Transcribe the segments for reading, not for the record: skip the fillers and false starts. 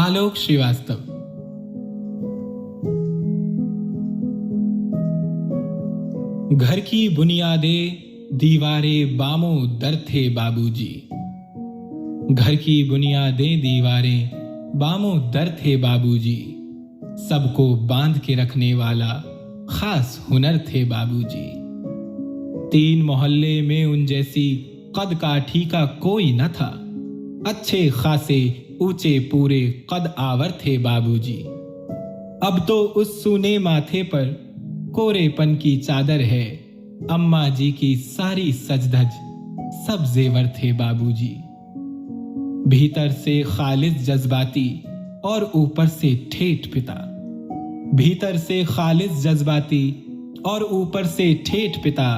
आलोक श्रीवास्तव। घर की बुनियादें दीवारें बामो दर थे बाबूजी। घर की बुनियादें दीवारें बामो दर थे बाबूजी। सबको बांध के रखने वाला खास हुनर थे बाबूजी। 3 मोहल्ले में उन जैसी कद काठी का कोई न था। अच्छे खासे ऊंचे पूरे कद आवर थे बाबूजी। अब तो उस सूने माथे पर कोरेपन की चादर है। अम्मा जी की सारी सजधज सब जेवर थे बाबूजी। भीतर से खालिस जज्बाती और ऊपर से ठेठ पिता। भीतर से खालिस जज्बाती और ऊपर से ठेठ पिता।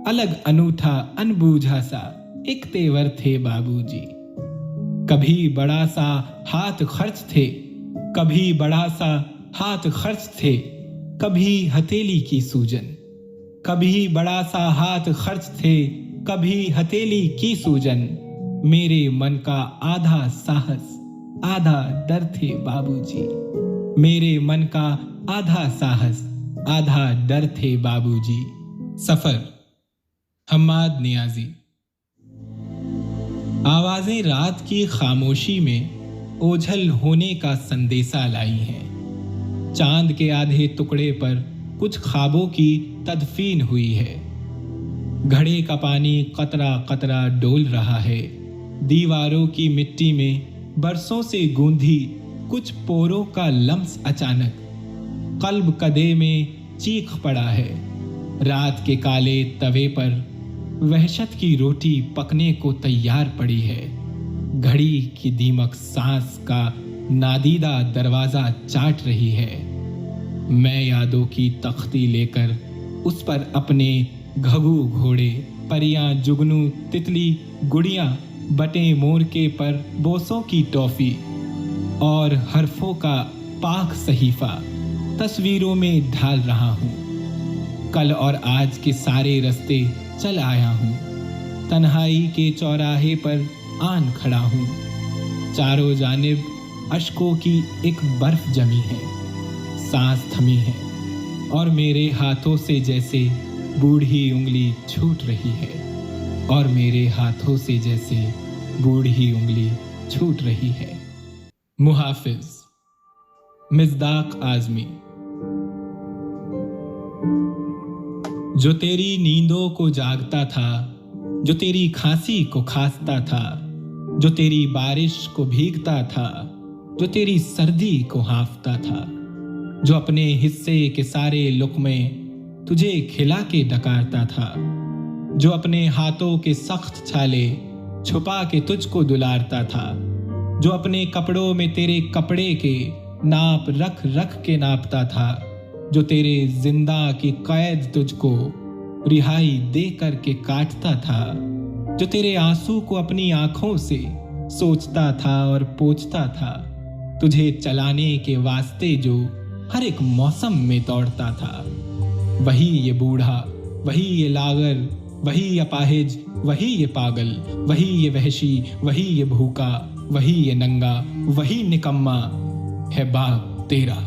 अलग अनूठा अनबूझा सा एक तेवर थे बाबूजी। कभी बड़ा सा हाथ खर्च थे, कभी बड़ा सा हाथ खर्च थे, कभी हथेली की सूजन। कभी बड़ा सा हाथ खर्च थे, कभी हथेली की सूजन। मेरे मन का आधा साहस आधा डर थे बाबूजी। मेरे मन का आधा साहस आधा डर थे बाबूजी। सफर, हम्माद नियाजी। आवाजें रात की खामोशी में ओझल होने का संदेशा लाई हैं। चांद के आधे टुकड़े पर कुछ ख्वाबों की तदफीन हुई है। घड़े का पानी कतरा कतरा डोल रहा है। दीवारों की मिट्टी में बरसों से गूंधी कुछ पोरों का लम्स अचानक कल्ब कदे में चीख पड़ा है। रात के काले तवे पर वहशत की रोटी पकने को तैयार पड़ी है। घड़ी की दीमक सांस का नादीदा दरवाजा चाट रही है। मैं यादों की तख्ती लेकर उस पर अपने घगू घोड़े, परियां, जुगनू, तितली, गुड़ियां, बटे मोर के पर बोसों की टॉफी और हरफों का पाक सहीफा तस्वीरों में ढाल रहा हूँ। कल और आज के सारे रास्ते चल आया हूँ। तन्हाई के चौराहे पर आन खड़ा हूँ। चारों जानिब अश्कों की एक बर्फ जमी है। सांस थमी है और मेरे हाथों से जैसे बूढ़ी उंगली छूट रही है। और मेरे हाथों से जैसे बूढ़ी उंगली छूट रही है। मुहाफिज, मिज़दाक आज़मी। जो तेरी नींदों को जागता था, जो तेरी खांसी को खांसता था, जो तेरी बारिश को भीगता था, जो तेरी सर्दी को हाँफता था, जो अपने हिस्से के सारे लुक़्मे तुझे खिला के डकारता था, जो अपने हाथों के सख्त छाले छुपा के तुझको दुलारता था, जो अपने कपड़ों में तेरे कपड़े के नाप रख रख के नापता था, जो तेरे जिंदा की कैद तुझको रिहाई दे करके काटता था, जो तेरे आंसू को अपनी आंखों से सोचता था और पोंछता था, तुझे चलाने के वास्ते जो हर एक मौसम में दौड़ता था। वही ये बूढ़ा, वही ये लागर, वही ये अपाहिज, वही ये पागल, वही ये वहशी, वही ये भूखा, वही ये नंगा, वही निकम्मा है बाप तेरा।